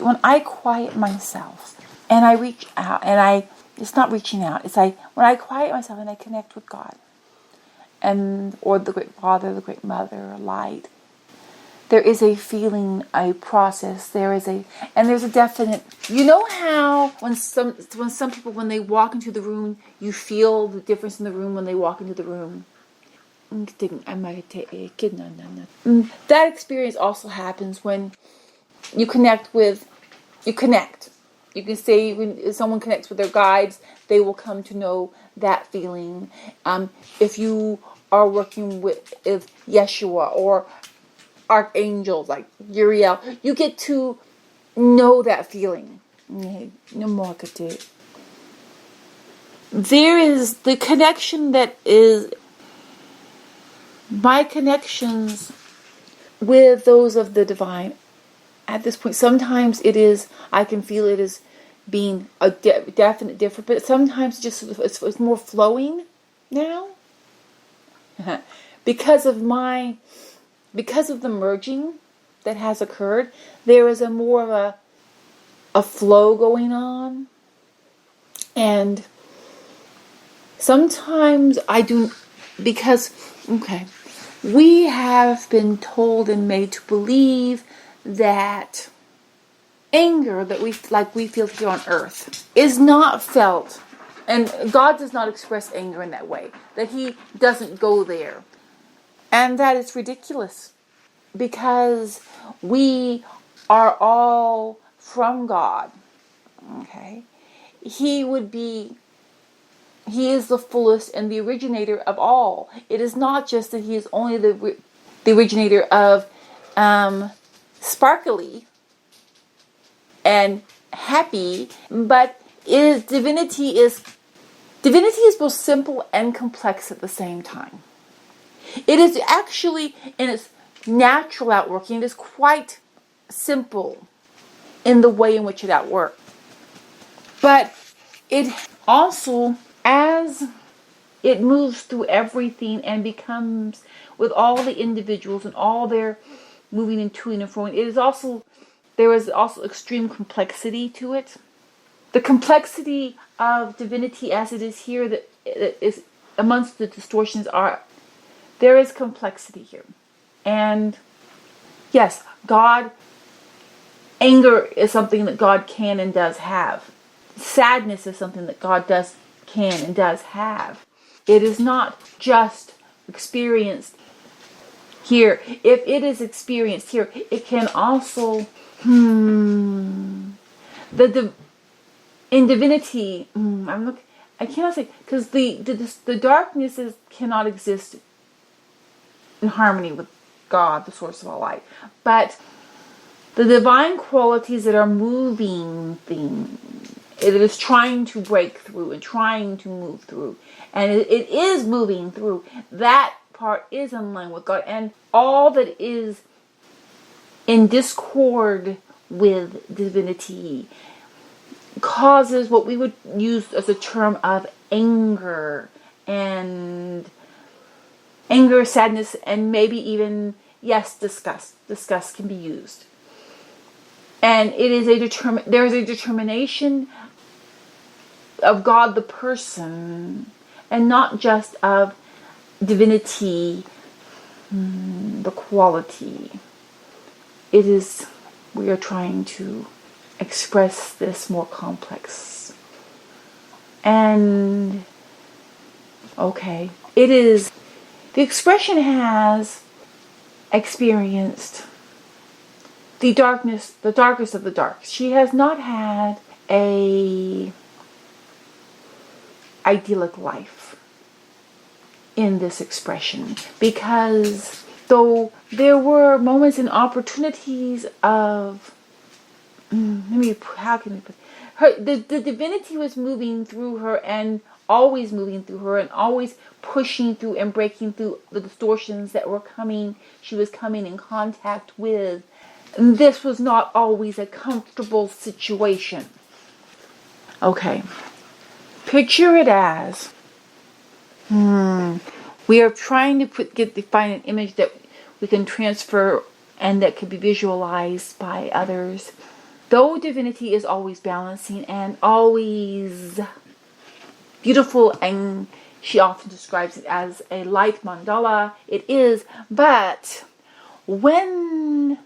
when I quiet myself and I reach out, it's not reaching out, it's like when I quiet myself and I connect with God, or the Great Father, the Great Mother, Light, there is a feeling, a process, there's a definite, you know how when some people, when they walk into the room, you feel the difference in the room when they walk into the room. That experience also happens when you connect. You can say when someone connects with their guides, they will come to know that feeling. If you are working with Yeshua or archangels like Uriel, you get to know that feeling. There is the connection that is my connections with those of the divine. At this point, sometimes I can feel it as being a definite difference, but sometimes it's more flowing now. because of the merging that has occurred, there is more of a flow going on. And sometimes I do, because, we have been told and made to believe that anger that we feel here on earth is not felt, and God does not express anger in that way, that He doesn't go there, and that is ridiculous, because we are all from God. He is the fullest and the originator of all. It is not just that He is only the originator of sparkly and happy, but divinity is both simple and complex at the same time. It is actually, in its natural outworking, it is quite simple in the way in which it outworks. But it also, as it moves through everything and becomes, with all the individuals and all their moving and toing and froing, there is also extreme complexity to it. The complexity of divinity as it is here, that is amongst the distortions, there is complexity here. And yes, anger is something that God can and does have. Sadness is something that God can and does have. It is not just experienced here. If it is experienced here, it can also in divinity. I cannot say, because the darkness cannot exist in harmony with God, the source of all light. But the divine qualities that are moving things, it is trying to break through and trying to move through. And it is moving through. That part is in line with God. And all that is in discord with divinity causes what we would use as a term of anger, sadness, and maybe even, disgust. Disgust can be used. And it is there is a determination of God the person, and not just of divinity, the quality. We are trying to express this more complex. And the expression has experienced the darkest of the dark. She has not had a idyllic life in this expression, because though there were moments and opportunities of the divinity was moving through her, and always moving through her, and always pushing through and breaking through the distortions that were coming. She was coming in contact with. And this was not always a comfortable situation. Picture it as we are trying to find an image that we can transfer and that can be visualized by others. though divinity is always balancing and always beautiful, and she often describes it as a light mandala, it is, but when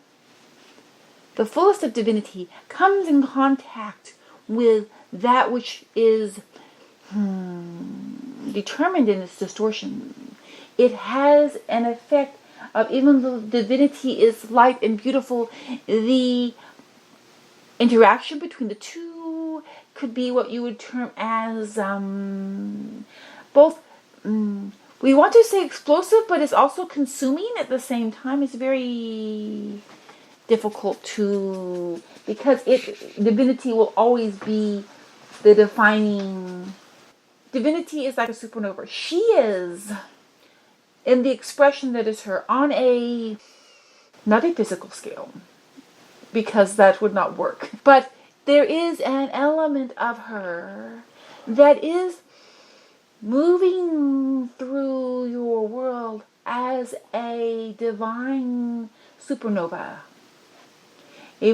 the fullest of divinity comes in contact with that which is determined in its distortion, it has an effect of, even though divinity is light and beautiful, the interaction between the two could be what you would term as both, we want to say explosive, but it's also consuming at the same time. It's very difficult to, because divinity will always be the defining. Divinity is like a supernova. She is, in the expression that is her, on a, not a physical scale, because that would not work, but there is an element of her that is moving through your world as a divine supernova. As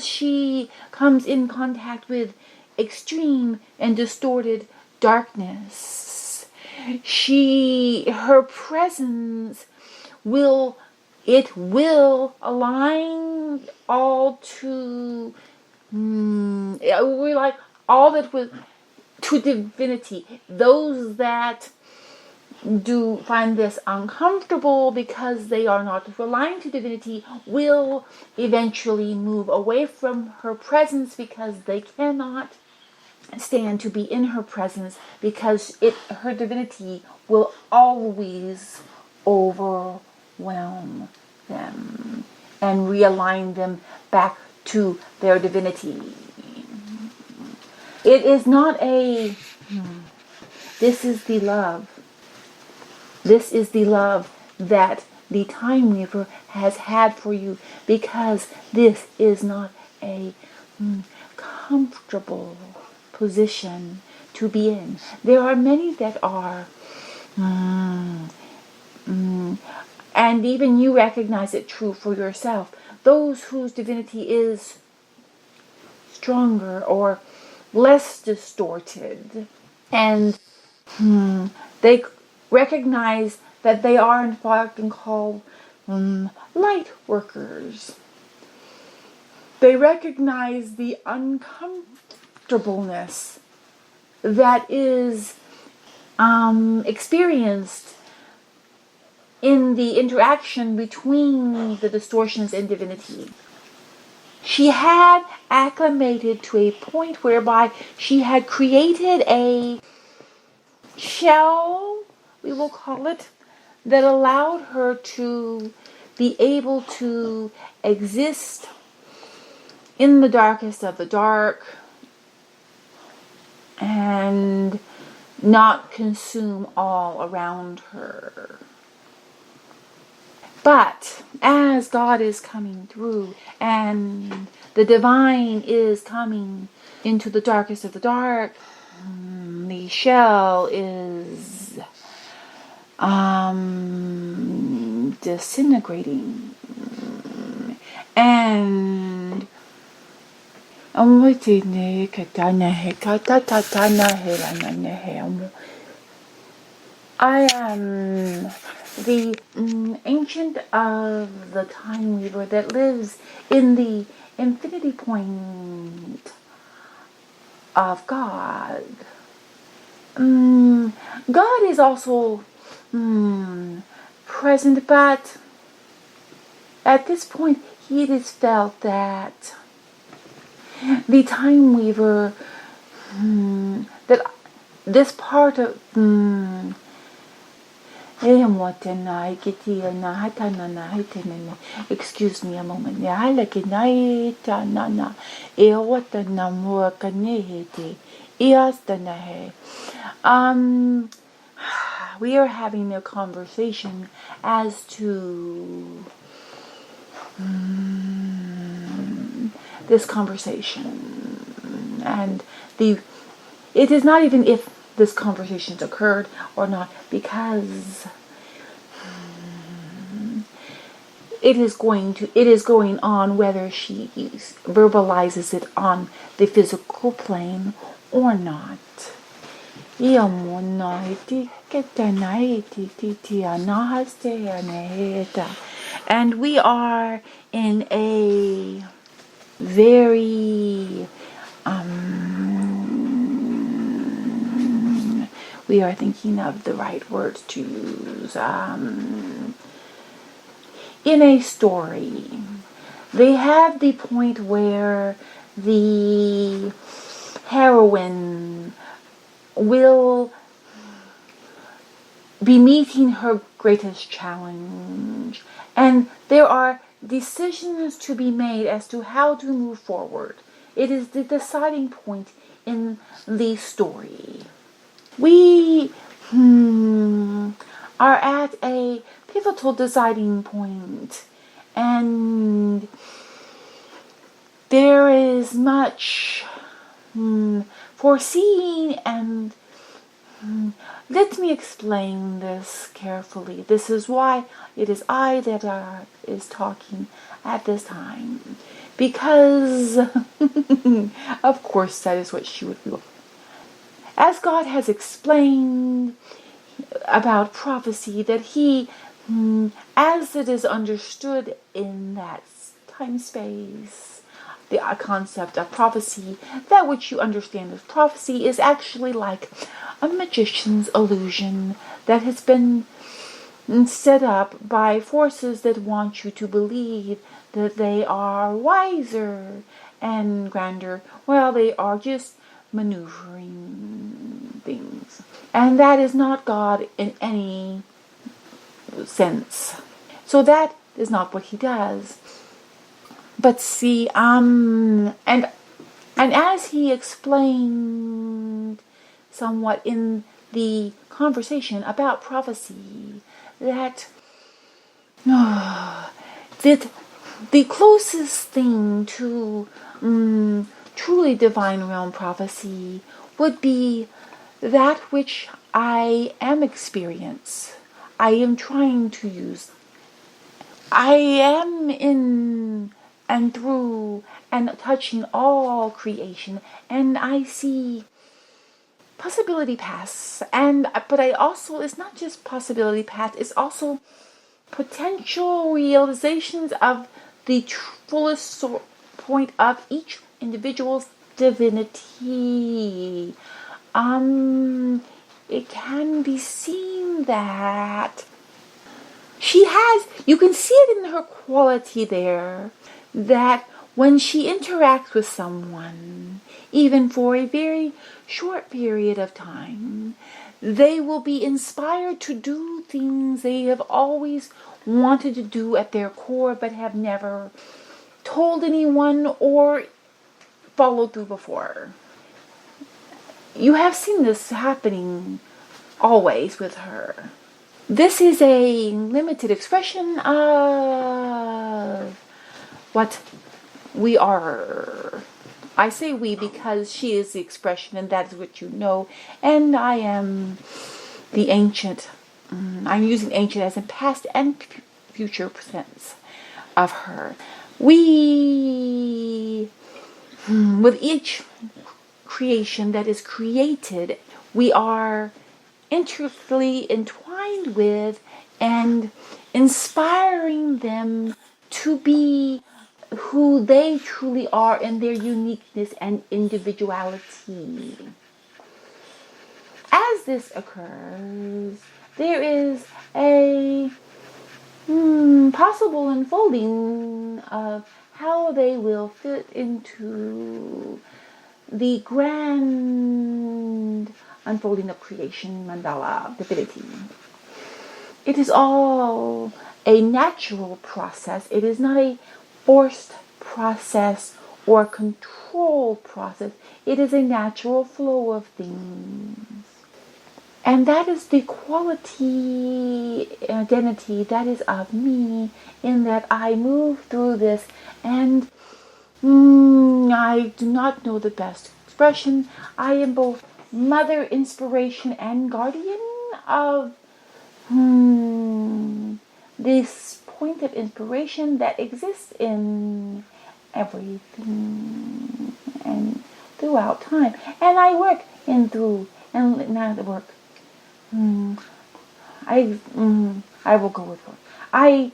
she comes in contact with extreme and distorted darkness, her presence will align all to, we're like all that with to divinity. Those that do find this uncomfortable because they are not relying to divinity will eventually move away from her presence, because they cannot stand to be in her presence, because her divinity will always overwhelm them and realign them back to their divinity. It is not this is the love. This is the love that the Time Weaver has had for you, because this is not a comfortable position to be in. There are many that are, and even you recognize it true for yourself, those whose divinity is stronger or less distorted, and they recognize that they are in fact called light workers. They recognize the uncomfortableness that is experienced in the interaction between the distortions and divinity. She had acclimated to a point whereby she had created a shell, we will call it, that allowed her to be able to exist in the darkest of the dark and not consume all around her. But as God is coming through and the divine is coming into the darkest of the dark, the shell is disintegrating, and I am the ancient of the Time Weaver that lives in the infinity point of God. God is also present, but at this point it is felt that the Time Weaver, that this part of excuse me a moment. We are having a conversation as to this conversation, and it is not even if this conversation's occurred or not, because it is going on whether she verbalizes it on the physical plane or not. And we are in a very we are thinking of the right words to use. In a story, they have the point where the heroine will be meeting her greatest challenge, and there are decisions to be made as to how to move forward. It is the deciding point in the story. We are at a pivotal deciding point, and there is much foreseeing, and let me explain this carefully. This is why it is I that is talking at this time, because of course that is what she would feel. As God has explained about prophecy, that He, as it is understood in that time space, the concept of prophecy, that which you understand as prophecy is actually like a magician's illusion that has been set up by forces that want you to believe that they are wiser and grander. Well, they are just maneuvering things. And that is not God in any sense. So that is not what He does. But see, and as He explained somewhat in the conversation about prophecy, that the closest thing to truly divine realm prophecy would be that which I am experience. I am trying to use. I am in and through and touching all creation, and I see possibility paths. But I also, it's not just possibility paths, it's also potential realizations of the fullest point of each individual's divinity. It can be seen that you can see it in her quality there, that when she interacts with someone, even for a very short period of time, they will be inspired to do things they have always wanted to do at their core, but have never told anyone or followed through before. You have seen this happening always with her. This is a limited expression of what we are. I say we because she is the expression, and that is what you know. And I am the ancient. I'm using ancient as in past and future tense of her. We, with each creation that is created, we are intricately entwined with and inspiring them to be who they truly are in their uniqueness and individuality. As this occurs, there is a possible unfolding of how they will fit into the grand unfolding of creation mandala divinity. It is all a natural process. It is not a forced process or controlled process. It is a natural flow of things. And that is the quality, identity that is of me, in that I move through this, and I do not know the best expression. I am both mother, inspiration, and guardian of this point of inspiration that exists in everything and throughout time. And I work in through, and not the work. I will go with work. I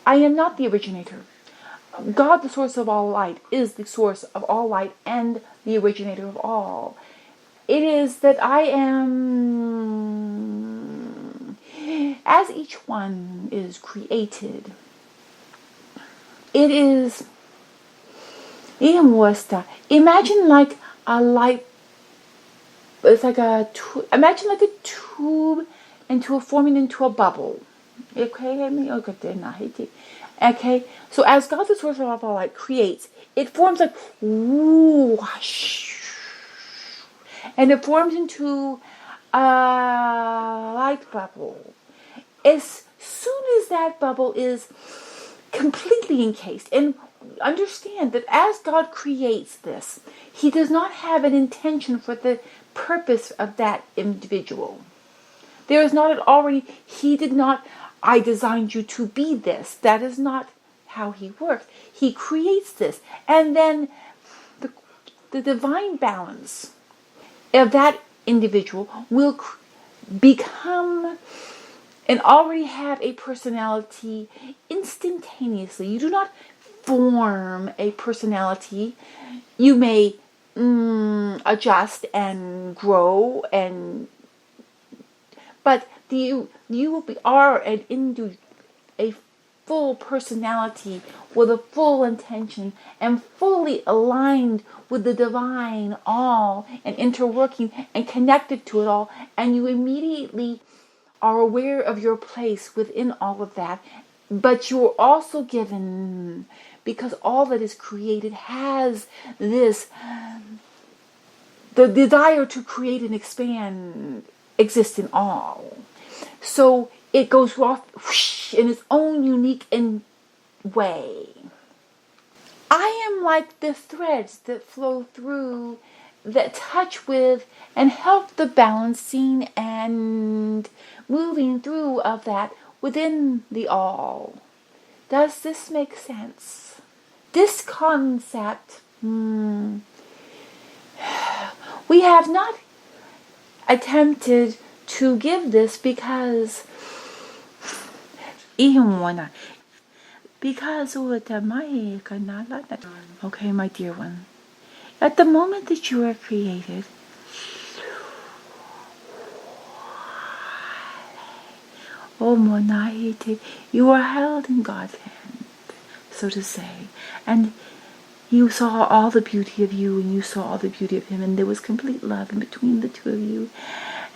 am not the originator. God, the source of all light, is the source of all light and the originator of all. It is that I am, as each one is created, it is, imagine like a light, it's like imagine like a tube forming into a bubble. Okay, so as God, the source of all light, creates, it forms like whoosh, and it forms into a light bubble. As soon as that bubble is completely encased, and understand that as God creates this, He does not have an intention for the purpose of that individual. There is not already, He did not, I designed you to be this. That is not how He works. He creates this. And then the divine balance of that individual will become and already have a personality instantaneously. You do not form a personality. You may adjust and grow, but you are a full personality with a full intention and fully aligned with the divine all and interworking and connected to it all, and you immediately are aware of your place within all of that. But you're also given, because all that is created has this, the desire to create and expand exists in all. So it goes off whoosh, in its own unique way. I am like the threads that flow through, that touch with and help the balancing and moving through of that within the all. Does this make sense? This concept, we have not attempted to give this because okay, my dear one, at the moment that you are created, you are held in God's hand, so to say, and you saw all the beauty of you, and you saw all the beauty of Him, and there was complete love in between the two of you,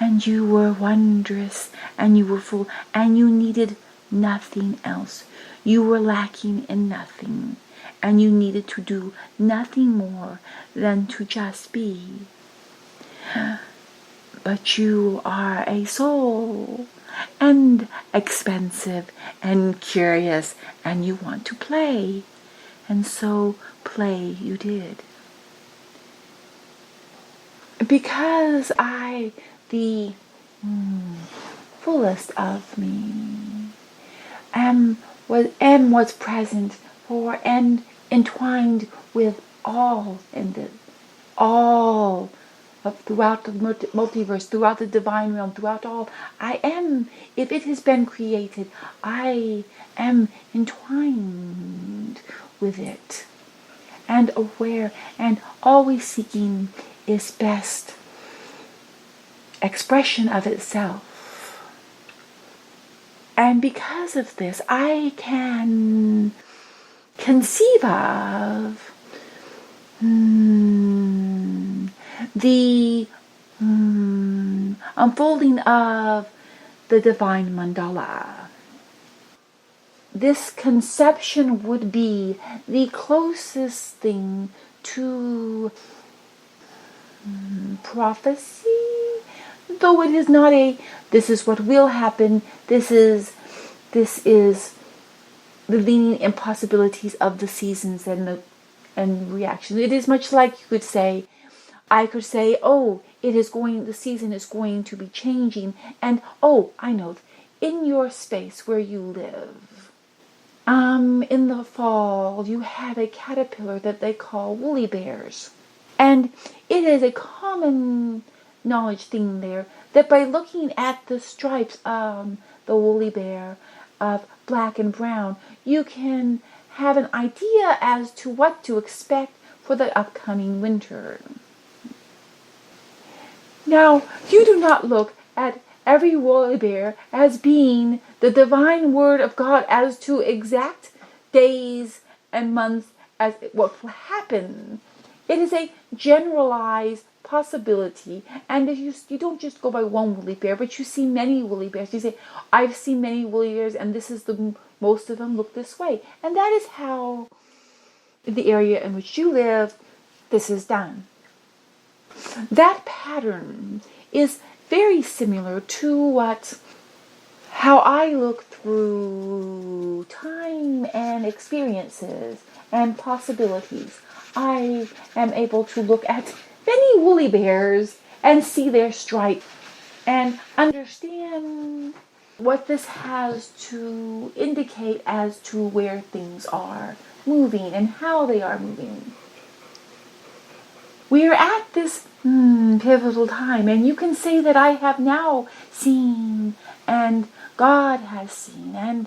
and you were wondrous, and you were full, and you needed nothing else. You were lacking in nothing, and you needed to do nothing more than to just be. But you are a soul, and expensive, and curious, and you want to play. And so play you did. Because I, the fullest of me, am what's present for and entwined with all in the all of throughout the multiverse, throughout the divine realm, throughout all. I am, if it has been created, I am entwined with it and aware and always seeking its best expression of itself. And because of this, I can conceive of the unfolding of the divine mandala. This conception would be the closest thing to prophecy, though it is not this is what will happen, this is the leaning impossibilities of the seasons and reaction. It is much like I could say, the season is going to be changing, and I know in your space where you live. In the fall, you have a caterpillar that they call woolly bears. And it is a common knowledge thing there that by looking at the stripes of the woolly bear of black and brown, you can have an idea as to what to expect for the upcoming winter. Now, you do not look at every woolly bear as being the divine word of God as to exact days and months as what will happen. It is a generalized possibility, and if you don't just go by one woolly bear, but you see many woolly bears. You say, I've seen many woolly bears, and this is most of them look this way. And that is how, in the area in which you live, this is done. That pattern is very similar to how I look through time and experiences and possibilities. I am able to look at many woolly bears and see their stripe and understand what this has to indicate as to where things are moving and how they are moving. We are at this pivotal time, and you can say that I have now seen and God has seen, and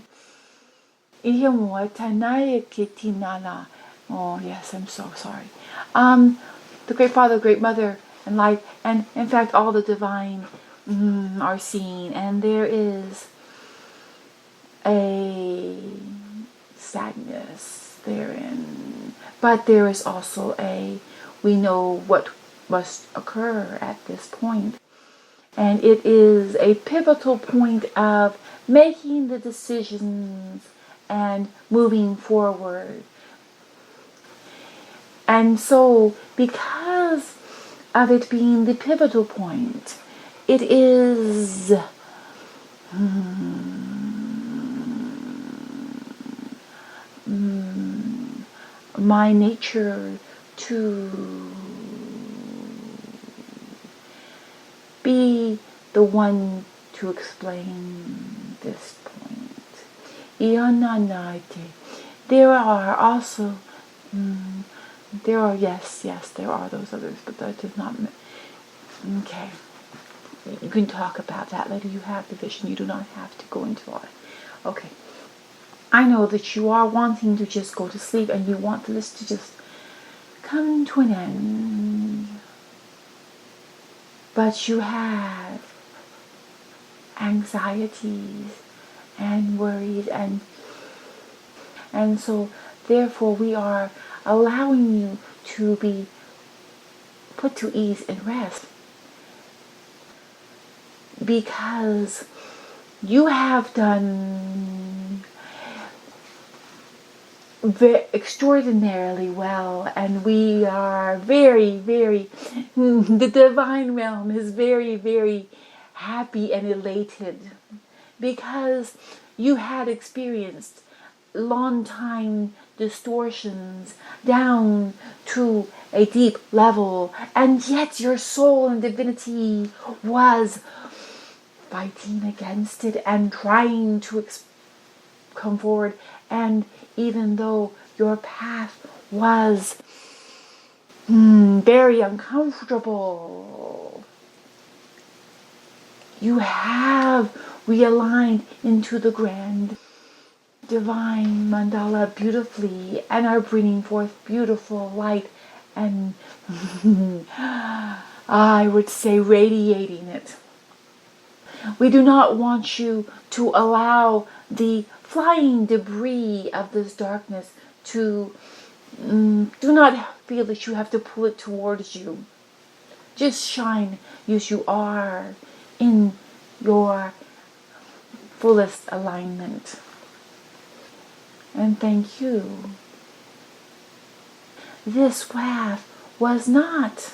oh yes, I'm so sorry. The Great Father, Great Mother, and Light, and in fact all the divine are seen, and there is a sadness therein, but there is also we know what must occur at this point. And it is a pivotal point of making the decisions and moving forward. And so, because of it being the pivotal point, it is my nature to be the one to explain this point. There are also, there are those others, but that does not, okay. You can talk about that later. You have the vision. You do not have to go into all that. Okay. I know that you are wanting to just go to sleep and you want this to just come to an end. But you have anxieties and worries, and so therefore we are allowing you to be put to ease and rest, because you have done extraordinarily well, and we are very, very, the divine realm is very, very happy and elated, because you had experienced long time distortions down to a deep level, and yet your soul and divinity was fighting against it and trying to come forward. And even though your path was very uncomfortable, you have realigned into the grand divine mandala beautifully and are bringing forth beautiful light and I would say radiating it. We do not want you to allow the flying debris of this darkness to, do not feel that you have to pull it towards you. Just shine as you are in your fullest alignment. And thank you. This path was not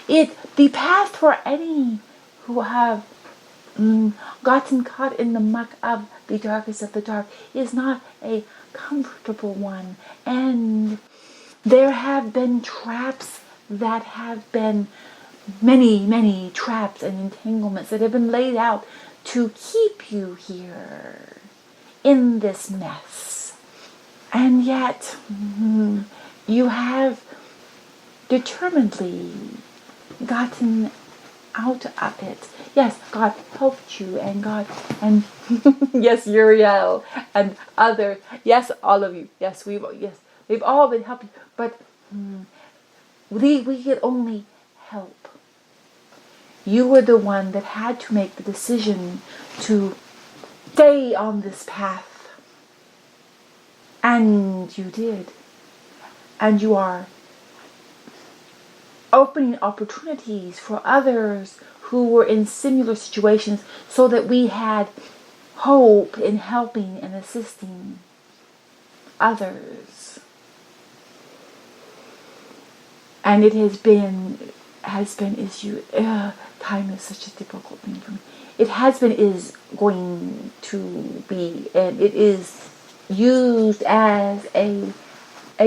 the path for any who have gotten caught in the muck of the darkest of the dark is not a comfortable one. And there have been traps many, many traps and entanglements that have been laid out to keep you here in this mess. And yet, you have determinedly gotten out of it. Yes, God helped you, and yes, Uriel and others. Yes, all of you. Yes, they've all been helping. But we could only help. You were the one that had to make the decision to stay on this path. And you did. And you are opening opportunities for others who were in similar situations, so that we had hope in helping and assisting others. And it has been, time is such a difficult thing for me. It has been, is going to be, and it is used as a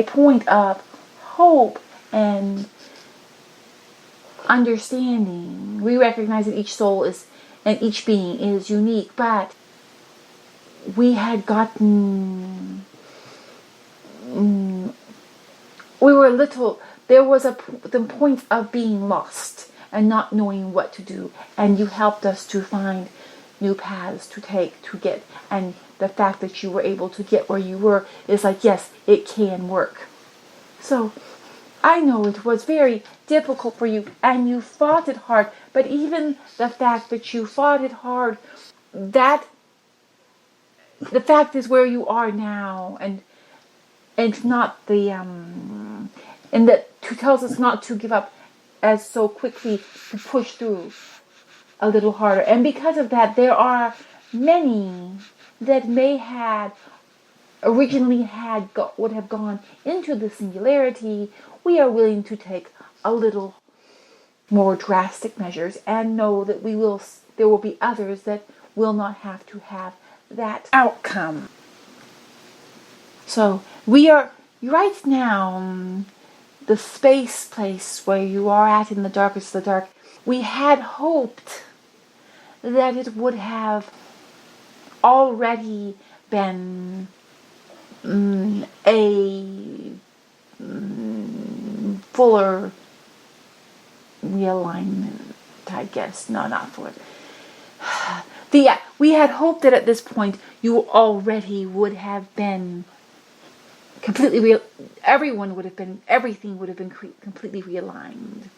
point of hope and understanding. We recognize that each soul is, and each being is unique, but we had gotten, we were there was the point of being lost and not knowing what to do, and you helped us to find new paths to take, to get, and the fact that you were able to get where you were is like, yes, it can work. So I know it was very difficult for you, and you fought it hard, but even the fact that you fought it hard, that the fact is where you are now, and not the and that tells us not to give up as so quickly, to push through a little harder. And because of that, there are many that may have originally would have gone into the singularity. We are willing to take a little more drastic measures, and know that there will be others that will not have to have that outcome. So we are right now, the space place where you are at in the darkest of the dark. We had hoped that it would have already been a fuller realignment, I guess. No, not fuller. We had hoped that at this point you already would have been completely everything would have been completely realigned.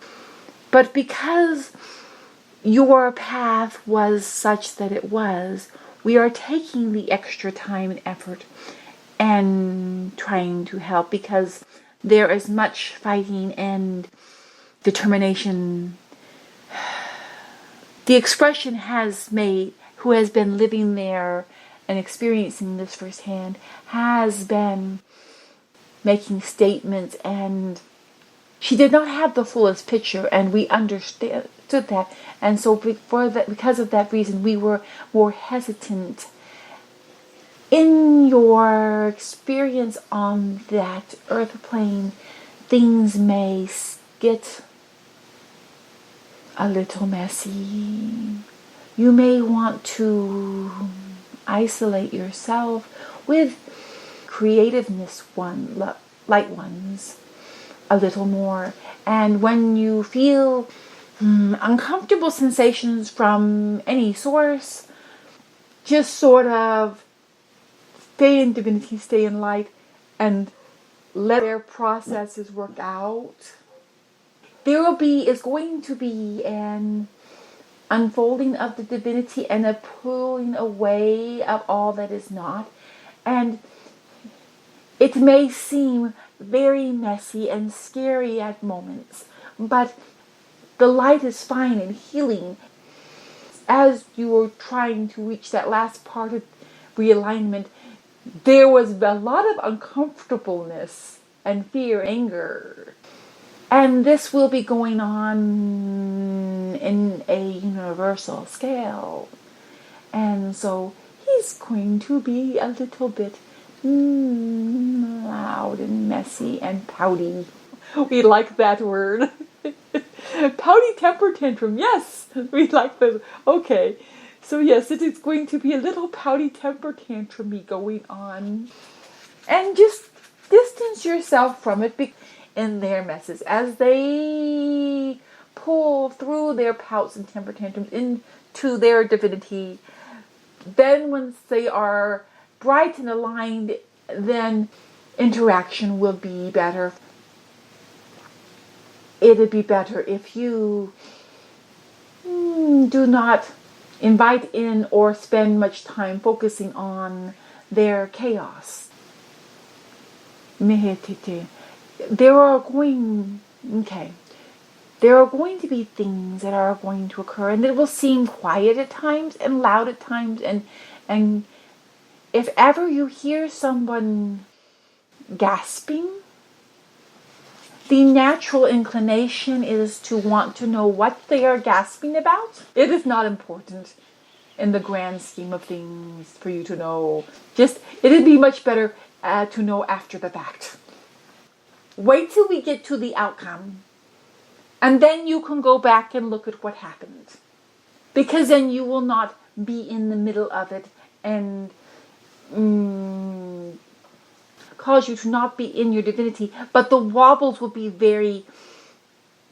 But because your path was such that it was, we are taking the extra time and effort and trying to help, because there is much fighting and determination. The expression who has been living there and experiencing this firsthand, has been making statements, and she did not have the fullest picture, and we understood that. And so because of that reason, we were more hesitant. In your experience on that earth plane, things may get a little messy. You may want to isolate yourself with creativeness light ones a little more. And when you feel uncomfortable sensations from any source, just sort of stay in divinity, stay in light, and let their processes work out. Is going to be an unfolding of the divinity and a pulling away of all that is not. And it may seem very messy and scary at moments, but the light is fine and healing. As you were trying to reach that last part of realignment, there was a lot of uncomfortableness and fear, anger. And this will be going on in a universal scale. And so he's going to be a little bit loud and messy and pouty. We like that word. Pouty temper tantrum. Yes, we like those. Okay. So yes, it is going to be a little pouty temper tantrum-y going on. And just distance yourself from it in their messes as they pull through their pouts and temper tantrums into their divinity. Then once they are bright and aligned, then interaction will be better. It'd be better if you do not invite in or spend much time focusing on their chaos. There are going to be things that are going to occur, and it will seem quiet at times and loud at times, and if ever you hear someone gasping, the natural inclination is to want to know what they are gasping about. It is not important in the grand scheme of things for you to know. It'd be much better to know after the fact. Wait till we get to the outcome, and then you can go back and look at what happened. Because then you will not be in the middle of it and cause you to not be in your divinity, but the wobbles will be very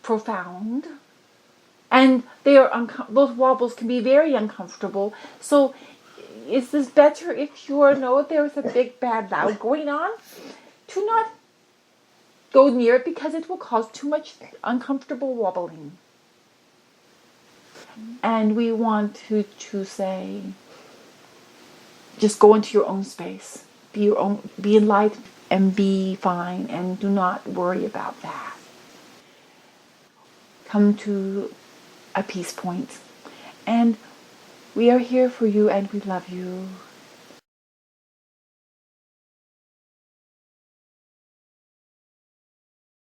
profound, and those wobbles can be very uncomfortable. So is this better if you know there's a big bad loud going on, to not go near it, because it will cause too much uncomfortable wobbling. And we want to say, just go into your own space. Be in light and be fine, and do not worry about that. Come to a peace point. And we are here for you, and we love you.